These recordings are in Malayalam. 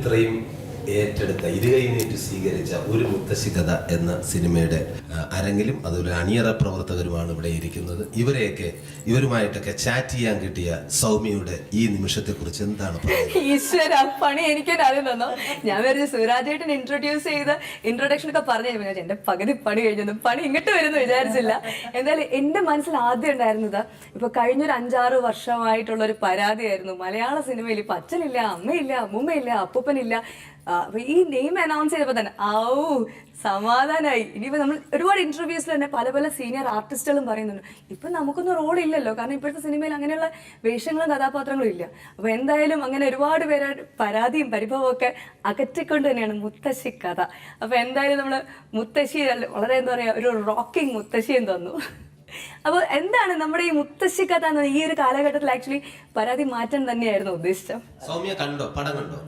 ഇത്രയും ഏറ്റെടുത്ത ഇരുകൈ നീട്ടി സ്വീകരിച്ച ഒരു മുത്തശ്ശി കഥ എന്ന സിനിമയുടെ അരങ്ങിലും അതുപോലെ അണിയറ പ്രവർത്തകരുമാണ് ഇവിടെ ഇരിക്കുന്നത്. ഇവരുമായിട്ടൊക്കെ ചാറ്റ് ചെയ്യാൻ കിട്ടിയ സൗമ്യയുടെ ഈ നിമിഷത്തെ കുറിച്ച് എന്താണ് പറയുന്നത്? ഈശ്വര, പണി എനിക്ക് ആദ്യം തന്നോ. ഞാൻ വെറുതെ സുരാജേട്ടൻ ഇൻട്രൊഡ്യൂസ് ചെയ്ത് ഇൻട്രൊഡക്ഷൻ ഒക്കെ പറഞ്ഞു എന്റെ പകുതി പണി കഴിഞ്ഞു, പണി ഇങ്ങോട്ട് വരുന്നു വിചാരിച്ചില്ല. എന്തായാലും എന്റെ മനസ്സിൽ ആദ്യം ഉണ്ടായിരുന്നത് ഇപ്പൊ കഴിഞ്ഞൊരു 5-6 വർഷമായിട്ടുള്ള ഒരു പരാതിയായിരുന്നു. മലയാള സിനിമയിൽ ഇപ്പൊ അച്ഛനില്ല, അമ്മയില്ല, അമ്മൂമ്മയില്ല, അപ്പൂപ്പനില്ല. അപ്പൊ ഈ നെയിം അനൗൺസ് ചെയ്തപ്പോ തന്നെ സമാധാനമായി. ഇനിയിപ്പോ നമ്മൾ ഒരുപാട് ഇന്റർവ്യൂസിൽ തന്നെ പല പല സീനിയർ ആർട്ടിസ്റ്റുകളും പറയുന്നുണ്ട് ഇപ്പൊ നമുക്കൊന്നും റോൾ ഇല്ലല്ലോ, കാരണം ഇപ്പോഴത്തെ സിനിമയിൽ അങ്ങനെയുള്ള വേഷങ്ങളും കഥാപാത്രങ്ങളും ഇല്ല. അപ്പൊ എന്തായാലും അങ്ങനെ ഒരുപാട് പേര് പരാതിയും പരിഭവവും ഒക്കെ അകറ്റിക്കൊണ്ട് തന്നെയാണ് മുത്തശ്ശി കഥ. അപ്പൊ എന്തായാലും നമ്മള് മുത്തശ്ശി വളരെ എന്താ പറയാ ഒരു റോക്കിംഗ് മുത്തശ്ശിയും തന്നു. അപ്പോൾ എന്താണ് നമ്മുടെ ഈ മുത്തശ്ശി കഥ എന്ന ഈ ഒരു കാലഘട്ടത്തിൽ ആക്ച്വലി പരാതി മാറ്റാൻ തന്നെയായിരുന്നു ഉദ്ദേശിച്ചത്. സൗമ്യ കണ്ടോ, പടം കണ്ടോ?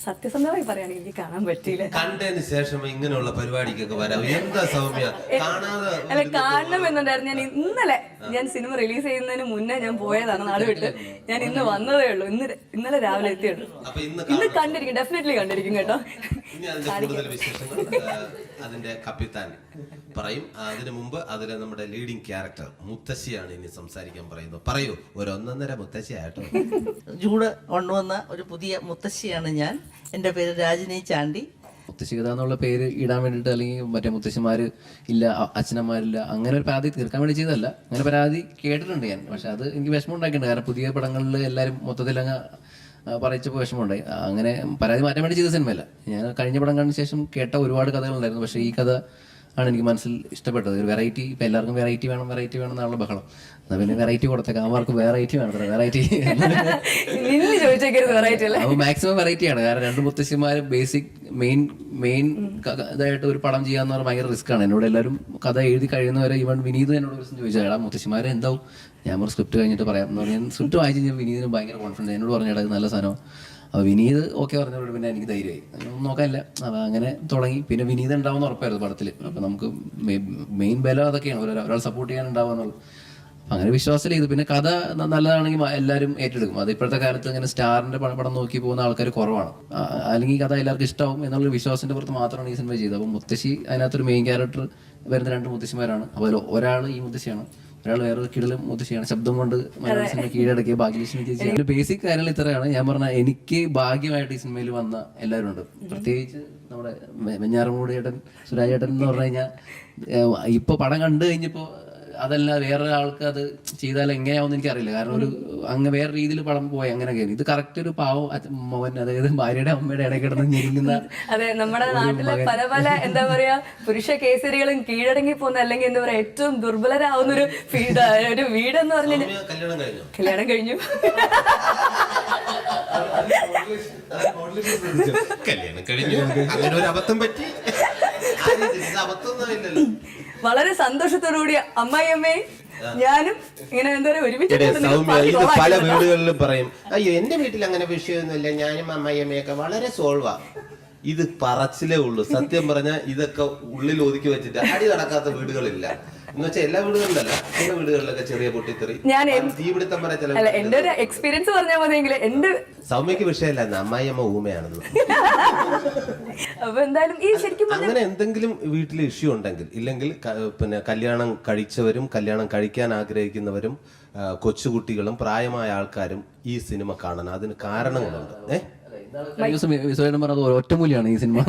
സത്യസന്ധമായി പറയുകയാണെങ്കിൽ എനിക്ക് കാണാൻ പറ്റിയില്ല. കണ്ടതിന് ശേഷം ഇങ്ങനെയുള്ള പരിപാടിക്കൊക്കെ വരാം. എന്താ സൗമ്യ കാണാതെ? അല്ല, കാണണം എന്നുണ്ടായിരുന്നു. ഇന്നലെ ഞാൻ സിനിമ റിലീസ് ചെയ്യുന്നതിന് മുന്നേ ഞാൻ പോയതാണ് നാട് വിട്ട്. ഞാൻ ഇന്ന് വന്നതേ ഉള്ളൂ, ഇന്നലെ രാവിലെ എത്തിയുള്ളൂ. ഇന്ന് കണ്ടിരിക്കും, ഡെഫിനറ്റ്ലി കണ്ടിരിക്കും കേട്ടോ. ഇനി അതിന്റെ കൂടുതൽ വിശേഷങ്ങൾ അതിന്റെ കപ്പിത്താൻ പറയും. അതിനു മുമ്പ് അതിലെ നമ്മുടെ ലീഡിങ് ക്യാരക്ടർ മുത്തശ്ശിയാണ് ഇനി സംസാരിക്കാൻ പറയുന്നത്. പറയൂ, ഒരു 1.5 മുത്തശ്ശിയാട്ടോ. ജൂഡ് കൊണ്ടുവന്ന ഒരു പുതിയ മുത്തശ്ശിയാണ് ഞാൻ. എൻ്റെ പേര് രാജിനി ചാണ്ടി. മുത്തശ്ശി കഥ എന്നുള്ള പേര് ഇടാൻ വേണ്ടിയിട്ട് അല്ലെങ്കിൽ മറ്റേ മുത്തശ്ശിമാർ ഇല്ല, അച്ഛനമ്മമാരില്ല, അങ്ങനെ ഒരു പരാതി തീർക്കാൻ വേണ്ടി ചെയ്തതല്ല. അങ്ങനെ പരാതി കേട്ടിട്ടുണ്ട് ഞാൻ. പക്ഷെ അത് എനിക്ക് വിഷമം ഉണ്ടാക്കിയിട്ടുണ്ട്. കാരണം പുതിയ പടങ്ങളിൽ എല്ലാവരും മൊത്തത്തിൽ അങ്ങ് പറയിച്ചപ്പോൾ വിഷമമുണ്ടായി. അങ്ങനെ പരാതി മാറ്റാൻ വേണ്ടി ചെയ്ത സിനിമയല്ല. ഞാൻ കഴിഞ്ഞ പടം കണ്ട ശേഷം കേട്ട ഒരുപാട് കഥകളുണ്ടായിരുന്നു. പക്ഷേ ഈ കഥ ആണ് എനിക്ക് മനസ്സിൽ ഇഷ്ടപ്പെട്ടത്. ഒരു വെറൈറ്റി. ഇപ്പം എല്ലാവർക്കും വെറൈറ്റി വേണം എന്നുള്ള ബഹളം. എന്നാൽ പിന്നെ വെറൈറ്റി കൊടുത്തേക്കാം. അവർക്ക് വെറൈറ്റി വേണം, വെറൈറ്റി. അപ്പോൾ മാക്സിമം വെറൈറ്റിയാണ്. കാരണം 2 മുത്തശ്ശിമാർ ബേസിക് മെയിൻ ഇതായിട്ട് ഒരു പടം ചെയ്യാന്ന് പറഞ്ഞാൽ ഭയങ്കര റിസ്ക്കാണ്. എന്നോട് എല്ലാവരും കഥ എഴുതി കഴിയുന്നവരെ ഈവൻ വിനീത് എന്നോട് ഒരു ദിവസം ചോദിച്ചാൽ എടാ മുത്തശ്ശിമാരെ എന്താവും, ഞാൻ ഒരു സ്ക്രിപ്റ്റ് കഴിഞ്ഞിട്ട് പറയാം എന്ന് പറഞ്ഞാൽ സ്ക്രിപ്റ്റ് വായിച്ച് കഴിഞ്ഞാൽ വിനീതിന് ഭയങ്കര കോൺഫിഡൻസ്. എന്നോട് പറഞ്ഞാൽ അത് നല്ല സാധനം. അപ്പോൾ വിനീത് ഓക്കെ പറഞ്ഞോട് പിന്നെ എനിക്ക് ധൈര്യമായി, ഒന്നും നോക്കാനില്ല. അപ്പോൾ അങ്ങനെ തുടങ്ങി. പിന്നെ വിനീത് ഉണ്ടാവുമെന്ന് ഉറപ്പായിരുന്നു പടത്തിൽ. അപ്പോൾ നമുക്ക് മെയിൻ ബലം അതൊക്കെയാണ്, ഒരാൾ സപ്പോർട്ട് ചെയ്യാൻ ഉണ്ടാവുക എന്നുള്ളത്. അപ്പം അങ്ങനെ വിശ്വാസം ചെയ്തു. പിന്നെ കഥ നല്ലതാണെങ്കിൽ എല്ലാവരും ഏറ്റെടുക്കും. അത് ഇപ്പോഴത്തെ കാലത്ത് ഇങ്ങനെ സ്റ്റാറിൻ്റെ പടം നോക്കി പോകുന്ന ആൾക്കാർ കുറവാണ്. അല്ലെങ്കിൽ കഥ എല്ലാവർക്കും ഇഷ്ടമാവും എന്നുള്ളൊരു വിശ്വാസത്തിൻ്റെ പുറത്ത് മാത്രമാണ് ഈ സിനിമ ചെയ്തത്. അപ്പോൾ മുത്തശ്ശി അതിനകത്തൊരു മെയിൻ ക്യാരക്ടർ വരുന്ന 2 മുത്തശ്ശിമാരാണ്. അപ്പോൾ ഒരാൾ ഈ മുത്തശ്ശിയാണ്, ഒരാൾ വേറൊരു കിടലും മുത്തശ്ശിയാണ്. ശബ്ദം കൊണ്ട് മലയാള സിനിമ കീഴടക്കിയ ഭാഗ്യലക്ഷ്മി ചേച്ചി. അതിന്റെ ബേസിക് കാര്യങ്ങൾ ഇത്രയാണ്. ഞാൻ പറഞ്ഞ എനിക്ക് ഭാഗ്യമായിട്ട് ഈ സിനിമയിൽ വന്ന എല്ലാവരും ഉണ്ട്. പ്രത്യേകിച്ച് നമ്മുടെ വെഞ്ഞാറമൂട് ചേട്ടൻ, സുരാജ് ചേട്ടൻ എന്ന് പറഞ്ഞു കഴിഞ്ഞാൽ ഇപ്പൊ പടം കണ്ടു കഴിഞ്ഞപ്പോ അതല്ല വേറൊരാൾക്ക് അത് ചെയ്താൽ എങ്ങനെയാവുമെന്ന് എനിക്കറിയില്ല. കാരണം ഒരു അങ്ങ് വേറെ രീതിയിൽ പടം പോയി അങ്ങനെയൊക്കെ. ഇത് കറക്റ്റ് ഒരു പാവം മോൻ, അതായത് ഭാര്യയുടെ അമ്മയുടെ ഇടയിൽ കിടന്ന് ഞെരുങ്ങുന്ന. അതെ, നമ്മുടെ നാട്ടിലെ പല പല എന്താ പറയാ പുരുഷ കേസരികളും കീഴടങ്ങി പോകുന്ന, അല്ലെങ്കിൽ എന്താ പറയാ ഏറ്റവും ദുർബലരാവുന്ന ഒരു വീടെന്ന് പറഞ്ഞാൽ കല്യാണം കഴിഞ്ഞു. അങ്ങനെ ഒരു അബദ്ധം പറ്റി. അബദ്ധമൊന്നുമില്ലല്ലോ. വളരെ സന്തോഷത്തോടുകൂടി അമ്മായിയമ്മേ ഞാനും ഇങ്ങനെ എന്താ പറയാ ഒരുമിച്ച് പല വീടുകളിലും പറയും, അയ്യോ എന്റെ വീട്ടിൽ അങ്ങനെ വിഷയമൊന്നുമില്ല, ഞാനും അമ്മായിയമ്മയൊക്കെ വളരെ സോൾവാ. ഇത് പറച്ചിലേ ഉള്ളൂ. സത്യം പറഞ്ഞാൽ ഇതൊക്കെ ഉള്ളിൽ ഒതുക്കി വെച്ചിട്ട് അടി നടക്കാത്ത വീടുകളില്ല. എന്ന് വെച്ചാൽ എല്ലാ വീടുകളിലല്ല, ചില വീടുകളിലൊക്കെ ചെറിയ പൊട്ടിത്തെറി, തീപിടുത്തം വരെ ചില. എന്റെ ഒരു എക്സ്പീരിയൻസ് പറഞ്ഞാൽ മതിയെങ്കിൽ എന്റെ സൗമ്യക്ക് വിഷയമല്ല, അമ്മായിയമ്മ ഊമയാണെന്ന്. അപ്പൊ എന്തായാലും ഈ ശരിക്കും അങ്ങനെ എന്തെങ്കിലും വീട്ടിൽ ഇഷ്യൂ ഉണ്ടെങ്കിൽ, ഇല്ലെങ്കിൽ പിന്നെ കല്യാണം കഴിച്ചവരും കല്യാണം കഴിക്കാൻ ആഗ്രഹിക്കുന്നവരും കൊച്ചുകുട്ടികളും പ്രായമായ ആൾക്കാരും ഈ സിനിമ കാണണം. അതിന് കാരണങ്ങളുണ്ട്. ഒറ്റമൂലിയാണ് ഈ സിനിമ.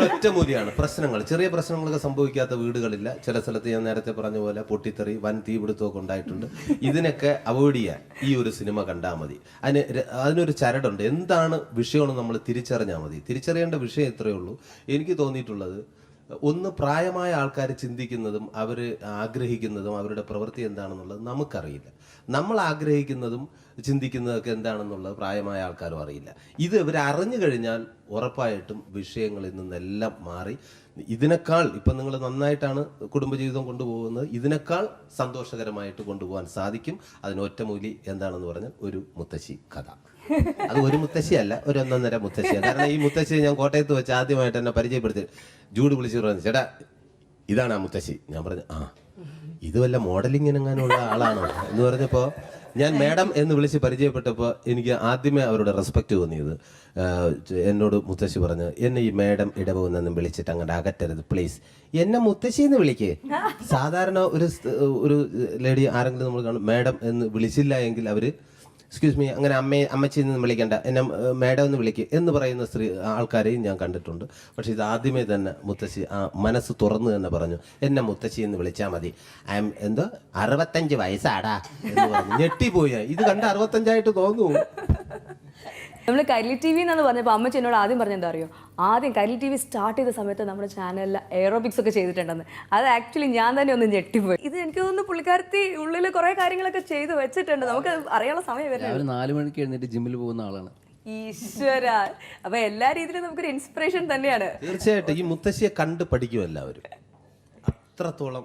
ഒറ്റമൂലിയാണ്. പ്രശ്നങ്ങൾ, ചെറിയ പ്രശ്നങ്ങളൊക്കെ സംഭവിക്കാത്ത വീടുകളില്ല. ചില സ്ഥലത്ത് ഞാൻ നേരത്തെ പറഞ്ഞ പോലെ പൊട്ടിത്തെറി, വൻ തീപിടുത്തമൊക്കെ ഉണ്ടായിട്ടുണ്ട്. ഇതിനൊക്കെ അവോയ്ഡ് ചെയ്യാൻ ഈ ഒരു സിനിമ കണ്ടാൽ മതി. അതിനൊരു ചരടുണ്ട്. എന്താണ് വിഷയമെന്ന് നമ്മൾ തിരിച്ചറിഞ്ഞാൽ മതി. തിരിച്ചറിയേണ്ട വിഷയം ഇത്രയേ ഉള്ളൂ. എനിക്ക് തോന്നിയിട്ടുള്ളത്, ഒന്ന് പ്രായമായ ആൾക്കാർ ചിന്തിക്കുന്നതും അവർ ആഗ്രഹിക്കുന്നതും അവരുടെ പ്രവൃത്തി എന്താണെന്നുള്ളത് നമുക്കറിയില്ല. നമ്മൾ ആഗ്രഹിക്കുന്നതും ചിന്തിക്കുന്നതൊക്കെ എന്താണെന്നുള്ളത് പ്രായമായ ആൾക്കാരും അറിയില്ല. ഇത് ഇവർ അറിഞ്ഞു കഴിഞ്ഞാൽ ഉറപ്പായിട്ടും വിഷയങ്ങളിൽ നിന്നെല്ലാം മാറി ഇതിനേക്കാൾ, ഇപ്പം നിങ്ങൾ നന്നായിട്ടാണ് കുടുംബജീവിതം കൊണ്ടുപോകുന്നത്, ഇതിനേക്കാൾ സന്തോഷകരമായിട്ട് കൊണ്ടുപോകാൻ സാധിക്കും. അതിന് ഒറ്റമൂലി എന്താണെന്ന് പറഞ്ഞാൽ ഒരു മുത്തശ്ശി കഥ. അത് ഒരു മുത്തശ്ശിയല്ല, ഒരു 1.5 മുത്തശ്ശിയാണ്. കാരണം ഈ മുത്തശ്ശിയെ ഞാൻ കോട്ടയത്ത് വെച്ച് ആദ്യമായിട്ട് എന്നെ പരിചയപ്പെടുത്തി ജൂഡ് വിളിച്ചു പറഞ്ഞു, ചേട്ടാ ഇതാണ് ആ മുത്തശ്ശി. ഞാൻ പറഞ്ഞു, ആ ഇത് വല്ല മോഡലിങ്ങിനെങ്ങാനുള്ള ആളാണോ എന്ന് പറഞ്ഞപ്പോൾ ഞാൻ മാഡം എന്ന് വിളിച്ച് പരിചയപ്പെട്ടപ്പോൾ എനിക്ക് ആദ്യമേ അവരുടെ റെസ്പെക്റ്റ് തോന്നിയത്. എന്നോട് മുത്തശ്ശി പറഞ്ഞു, എന്നെ ഈ മാഡം ഇടപോകുന്നെന്നും വിളിച്ചിട്ട് അങ്ങോട്ട് അകറ്റരുത് പ്ലീസ്, എന്നെ മുത്തശ്ശിന്ന് വിളിക്കേ. സാധാരണ ഒരു ലേഡി ആരെങ്കിലും നമ്മൾ കാണും മാഡം എന്ന് വിളിച്ചില്ല എങ്കിൽ അവർ എക്സ്ക്യൂസ് മീ അങ്ങനെ അമ്മച്ചിന്ന് വിളിക്കേണ്ട, എന്നെ മാഡം എന്ന് വിളിക്കുക എന്ന് പറയുന്ന ആൾക്കാരെയും ഞാൻ കണ്ടിട്ടുണ്ട്. പക്ഷെ ഇത് ആദ്യമേ തന്നെ മുത്തശ്ശി ആ മനസ്സ് തുറന്ന് തന്നെ പറഞ്ഞു, എന്നെ മുത്തശ്ശി എന്ന് വിളിച്ചാൽ മതി, ഐ എം എന്തോ 65 വയസ്സാടാ എന്ന് പറഞ്ഞു. ഞെട്ടിപ്പോയി. ഇത് കണ്ട് 65 തോന്നുന്നു. നമ്മൾ കൈരളി ടി വി എന്നാണ് പറഞ്ഞപ്പോൾ അമ്മച്ചി എന്നോട് ആദ്യം പറഞ്ഞെന്താ അറിയോ, ആദ്യം കൈരളി ടി വി സ്റ്റാർട്ട് ചെയ്ത സമയത്ത് നമ്മുടെ ചാനലിൽ എയറോബിക്സ് ഒക്കെ ചെയ്തിട്ടുണ്ടെന്ന്. അത് ആക്ച്വലി ഞാൻ തന്നെ ഒന്ന് ഞെട്ടിപ്പോയി. ഇത് എനിക്ക് തോന്നുന്നു പുള്ളിക്കാരത്തി ഉള്ളിൽ കുറേ കാര്യങ്ങളൊക്കെ ചെയ്ത് വെച്ചിട്ടുണ്ട്. നമുക്ക് അറിയാനുള്ള സമയം വരുന്നത്. 4 മണിക്ക് എഴുന്നേറ്റ് ജിമ്മിൽ പോകുന്ന ആളാണ്. ഈശ്വര, അപ്പൊ എല്ലാ രീതിയിലും നമുക്കൊരു ഇൻസ്പിറേഷൻ തന്നെയാണ്. തീർച്ചയായിട്ടും ഈ മുത്തശ്ശിയെ കണ്ട് പഠിക്കും എല്ലാവരും. അത്രത്തോളം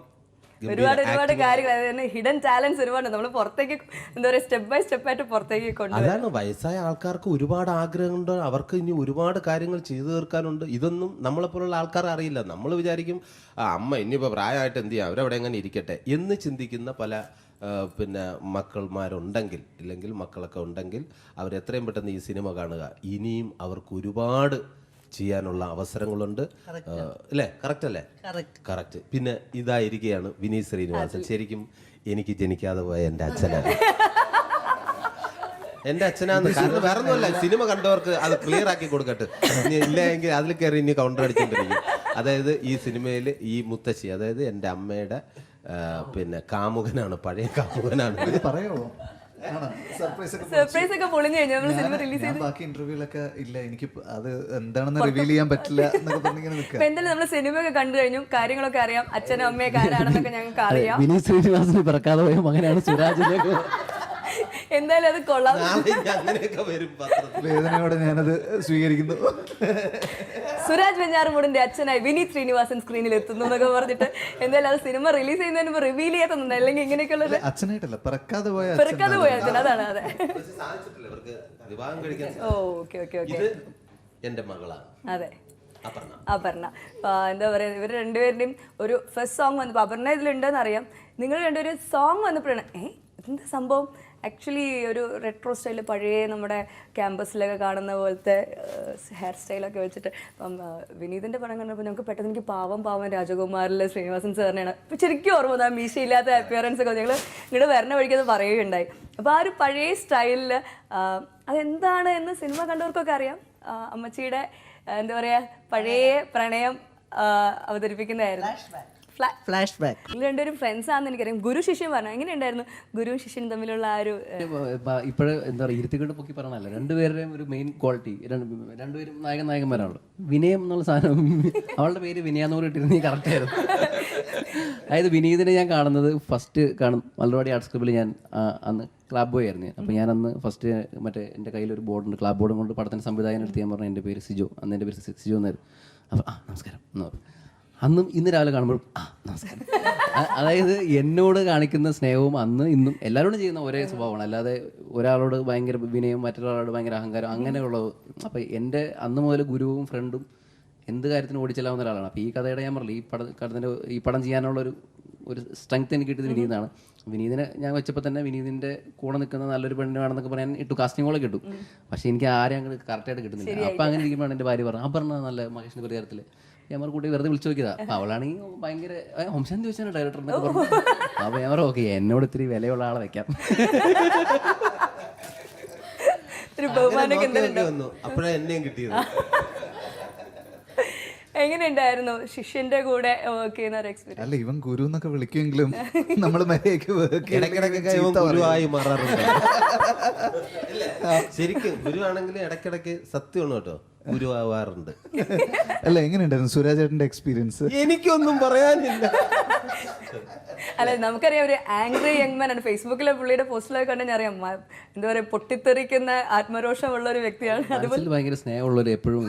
ഒരുപാട് കാര്യങ്ങൾ, അതായത് ഹിഡൻ ടാലൻസ് ഒരുപാട് നമ്മൾ പുറത്തേക്ക് എന്താ പറയുക സ്റ്റെപ്പ് ബൈ സ്റ്റെപ്പ് ആയിട്ട് പുറത്തേക്ക് കൊണ്ടുവരും. അതാണ് വയസ്സായ ആൾക്കാർക്ക് ഒരുപാട് ആഗ്രഹമുണ്ട്, അവർക്ക് ഇനി ഒരുപാട് കാര്യങ്ങൾ ചെയ്തു തീർക്കാനുണ്ട്. ഇതൊന്നും നമ്മളെപ്പോലുള്ള ആൾക്കാർ അറിയില്ല. നമ്മൾ വിചാരിക്കും അമ്മ ഇനിയിപ്പോൾ പ്രായമായിട്ട് എന്ത് ചെയ്യാം, അവരവിടെ എങ്ങനെ ഇരിക്കട്ടെ എന്ന് ചിന്തിക്കുന്ന പല പിന്നെ മക്കൾമാരുണ്ടെങ്കിൽ, ഇല്ലെങ്കിൽ മക്കളൊക്കെ ഉണ്ടെങ്കിൽ അവരെത്രയും പെട്ടെന്ന് ഈ സിനിമ കാണുക. ഇനിയും അവർക്ക് ഒരുപാട് ചെയ്യാനുള്ള അവസരങ്ങളുണ്ട് അല്ലേ? കറക്റ്റ് അല്ലേ? കറക്റ്റ്. പിന്നെ ഇതായിരിക്കുകയാണ് വിനീത് ശ്രീനിവാസൻ. ശരിക്കും എനിക്ക് ജനിക്കാതെ പോയ എൻ്റെ അച്ഛനാണ്. എൻ്റെ അച്ഛനാന്ന്. കാരണം വേറെ ഒന്നുമല്ല, സിനിമ കണ്ടവർക്ക് അത് ക്ലിയർ ആക്കി കൊടുക്കട്ടെ. ഇനി ഇല്ലെങ്കിൽ അതിൽ കയറി ഇനി കൗണ്ടർ അടിച്ചുകൊണ്ടിരിക്കും. അതായത് ഈ സിനിമയിൽ ഈ മുത്തശ്ശി, അതായത് എൻ്റെ അമ്മയുടെ പിന്നെ കാമുകനാണ്, പഴയ കാമുകനാണ്. പറയാമോ? സർപ്രൈസ് ഒക്കെ പൊളിഞ്ഞു കഴിഞ്ഞു നമ്മൾ സിനിമ റിലീസ് ചെയ്ത്. ബാക്കി ഇന്റർവ്യൂലൊക്കെ ഇല്ല, എനിക്ക് അത് എന്താണെന്ന് റിവീൽ ചെയ്യാൻ പറ്റില്ല എന്നൊക്കെ പറഞ്ഞിങ്ങനെ നിൽക്കുക. എന്തായാലും നമ്മൾ സിനിമ ഒക്കെ കണ്ടു കഴിഞ്ഞു, കാര്യങ്ങളൊക്കെ അറിയാം, അച്ഛനും അമ്മയൊക്കെ ആരാണെന്നൊക്കെ ഞങ്ങൾക്ക് അറിയാം. വിനീത് ശ്രീനിവാസന് പിറക്കാതെ പോയ മകനാണ് സുരാജിലേക്ക്. എന്തായാലും അത് കൊള്ളാം. അങ്ങനെയൊക്കെ വരും പത്രത്തിൽ. വേദനയോടെ ഞാനത് സ്വീകരിക്കുന്നു. സുരാജ് വെഞ്ഞാറുമൂടിന്റെ അച്ഛനായി വിനീത് ശ്രീനിവാസൻ സ്ക്രീനിൽ എത്തുന്നു എന്നൊക്കെ പറഞ്ഞിട്ട് എന്തായാലും അത് സിനിമ റിലീസ് ചെയ്യുന്നതിന് മുമ്പ് റിവീൽ ചെയ്യാത്തുണ്ട്. അല്ലെങ്കിൽ ഇങ്ങനെയൊക്കെയുള്ളത് അച്ഛനായിട്ടല്ല, പിറക്കാതെ പോയ അച്ഛൻ. അതാണ് അതെ. Okay okay okay. ഇത് എൻ്റെ മകളാണ്. അതെ, അപർണ. എന്താ പറയുക, ഇവർ രണ്ടുപേരുടെയും ഒരു ഫസ്റ്റ് സോങ് വന്നപ്പോൾ, അപർണ ഇതിലുണ്ടെന്ന് അറിയാം, നിങ്ങൾ രണ്ടുപേരും സോങ് വന്നപ്പോഴാണ് എന്താ സംഭവം. ആക്ച്വലി ഒരു റെട്രോ സ്റ്റൈലിൽ പഴയ നമ്മുടെ ക്യാമ്പസിലൊക്കെ കാണുന്ന പോലത്തെ ഹെയർ സ്റ്റൈലൊക്കെ വെച്ചിട്ട് വിനീതിൻ്റെ പടം കണ്ടപ്പോൾ നമുക്ക് പെട്ടെന്ന് എനിക്ക് പാവം രാജകുമാരിലെ ശ്രീനിവാസൻ സാറിനെയാണ് ഇപ്പം ശരിക്കും ഓർമ്മ വന്നത്. മീശയില്ലാത്ത അപ്പിയറൻസ് ഒക്കെ ഞങ്ങൾ ഇങ്ങോട്ട് വരണ വഴിക്കത് പറയുകയുണ്ടായി. അപ്പോൾ ആ ഒരു പഴയ സ്റ്റൈലിൽ അതെന്താണ് എന്ന് സിനിമ കണ്ടവർക്കൊക്കെ അറിയാം. അമ്മച്ചിയുടെ എന്താ പറയുക പഴയ പ്രണയം അവതരിപ്പിക്കുന്നതായിരുന്നു. Flashback. രണ്ടുപേരും ഫ്രണ്ട്സ് ആണെന്ന് എനിക്കറിയാം. ഗുരു ശിഷ്യൻ പറഞ്ഞു, എങ്ങനെയുണ്ടായിരുന്നു ഗുരുവും ശിഷ്യനും തമ്മിലുള്ള ആ ഒരു? ഇപ്പോഴും എന്താ പറയുക, ഇരുത്തിക്കൊണ്ട് പൊക്കി പറഞ്ഞല്ല, രണ്ടുപേരുടെയും ഒരു മെയിൻ ക്വാളിറ്റി, രണ്ടുപേരും നായകന്മാരാണല്ലോ. വിനയം എന്നുള്ള സാധനം, അവളുടെ പേര് വിനയാന്ന് പറഞ്ഞിട്ടിരുന്ന നീ കറക്റ്റ് ആയിരുന്നു. അതായത് വിനീതിനെ ഞാൻ കാണുന്നത് ഫസ്റ്റ് മലർവാടി ആർട്സ് ക്ലബ്ബിൽ ഞാൻ അന്ന് ക്ലാബ് ബോയ് ആയിരുന്നു. അപ്പോൾ ഞാൻ അന്ന് ഫസ്റ്റ് മറ്റേ എൻ്റെ കയ്യിലൊരു ബോർഡുണ്ട്, ക്ലാബ് ബോർഡും കൊണ്ട് പടത്തിന് സംവിധായകൻ എടുത്ത് ഞാൻ പറഞ്ഞു എൻ്റെ പേര് സിജോ, അന്ന് എൻ്റെ പേര് സിജോ എന്നായിരുന്നു. അപ്പോൾ നമസ്കാരം എന്ന് പറഞ്ഞു. അന്നും ഇന്ന് രാവിലെ കാണുമ്പോൾ നമസ്കാരം. അതായത് എന്നോട് കാണിക്കുന്ന സ്നേഹവും അന്ന് ഇന്നും എല്ലാവരോടും ചെയ്യുന്ന ഒരേ സ്വഭാവമാണ്. അല്ലാതെ ഒരാളോട് ഭയങ്കര വിനയം, മറ്റൊരാളോട് ഭയങ്കര അഹങ്കാരം അങ്ങനെയുള്ളത്. അപ്പോൾ എൻ്റെ അന്ന് മുതൽ ഗുരുവും ഫ്രണ്ടും എന്ത് കാര്യത്തിന് ഓടിച്ചെല്ലാവുന്ന ഒരാളാണ്. അപ്പോൾ ഈ കഥയുടെ ഞാൻ പറഞ്ഞില്ല, ഈ പടം ചെയ്യാനുള്ള ഒരു സ്ട്രെങ്ത് എനിക്ക് കിട്ടിയത് വിനീതാണ്. വിനീതിനെ ഞാൻ വെച്ചപ്പോൾ തന്നെ വിനീതിൻ്റെ കൂടെ നിൽക്കുന്ന നല്ലൊരു പെണ്ണാണെന്നൊക്കെ പറയാൻ കാസ്റ്റിങ്ങോളെ കിട്ടും. പക്ഷേ എനിക്ക് ആരെയും അങ്ങോട്ട് കറക്റ്റായിട്ട് കിട്ടുന്നില്ല. അപ്പോൾ അങ്ങനെ ഇരിക്കുമ്പോഴാണ് എൻ്റെ ഭാര്യ പറഞ്ഞു, പറഞ്ഞ നല്ല മഹേഷിൻ്റെ പരിഹാരത്തിൽ ഞാൻ കൂട്ടി വെറുതെ വിളിച്ചു നോക്കിയതാ. അപ്പോൾ അവളാണെങ്കിൽ ഭയങ്കര ഹംശാന്തി ചോദിച്ചാണ് ഡയറക്ടർ എന്നൊക്കെ പറഞ്ഞു. അപ്പോൾ ഞാൻ ഓക്കെ, എന്നോട് ഇത്തിരി വിലയുള്ള ആളെ വെക്കാം. അപ്പോഴാണ് എന്നെയും കിട്ടിയത്. എങ്ങനെയുണ്ടായിരുന്നു ശിഷ്യന്റെ കൂടെ വർക്ക് ചെയ്യുന്ന ഒരു എക്സ്പീരിയൻസ്? അല്ല, ഇവൻ ഗുരു എന്നൊക്കെ വിളിക്കുമെങ്കിലും നമ്മൾ ഇടയ്ക്കിടയ്ക്ക് ഗുരുവായി മാറാറുണ്ട്. ശരിക്കും ഗുരു ആണെങ്കിൽ ഇടയ്ക്കിടയ്ക്ക് സത്യമാണ് കേട്ടോ, ഗുരുവാവാറുണ്ട്. അല്ല, എങ്ങനെയുണ്ടായിരുന്നു സുരാജ് ചേട്ടന്റെ എക്സ്പീരിയൻസ്? എനിക്കൊന്നും പറയാനില്ല. അല്ല, നമുക്കറിയാം ഒരു ആംഗ്രി യങ് മാൻ ആണ്. ഫേസ്ബുക്കിലെ പുള്ളിയുടെ പോസ്റ്റിലൊക്കെ കണ്ടെങ്കിൽ അറിയാം, എന്താ പറയുക പൊട്ടിത്തെറിക്കുന്ന ആത്മരോഷമുള്ള ഒരു വ്യക്തിയാണ്. അതുപോലെ ഭയങ്കര സ്നേഹമുള്ളവർ എപ്പോഴും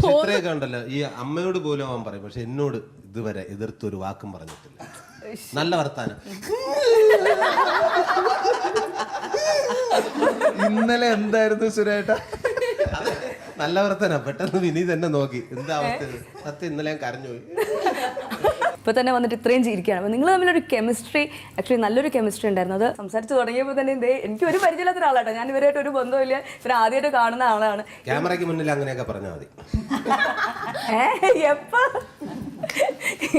ഇത്രയൊക്കെ ഉണ്ടല്ലോ, ഈ അമ്മയോട് പോലും അവൻ പറയും, പക്ഷെ എന്നോട് ഇതുവരെ എതിർത്തൊരു വാക്കും പറഞ്ഞിട്ടില്ല. നല്ല വർത്താനം. ഇന്നലെ എന്തായിരുന്നു സുരേട്ട? നല്ല വർത്താനം. പെട്ടെന്ന് വിനീത് എന്നെ നോക്കി, എന്താ അവസ്ഥ? സത്യം ഇന്നലെ ഞാൻ കരഞ്ഞുപോയി. ഇപ്പോൾ തന്നെ വന്നിട്ട് ഇത്രയും ചിരിക്കുകയാണ്. അപ്പോൾ നിങ്ങൾ തമ്മിലൊരു കെമിസ്ട്രി, ആക്ച്വലി നല്ലൊരു കെമിസ്ട്രി ഉണ്ടായിരുന്നു. അത് സംസാരിച്ച് തുടങ്ങിയപ്പോൾ തന്നെ എനിക്ക് ഒരു പരിചയമില്ലാത്ത ഒരാളാട്ടോ, ഞാൻ ഇവരായിട്ട് ഒരു ബന്ധമില്ല, ഇവർ ആദ്യമായിട്ട് കാണുന്ന ആളാണ്. ക്യാമറയ്ക്ക് മുന്നിൽ അങ്ങനെയൊക്കെ പറഞ്ഞാൽ മതി. എപ്പോൾ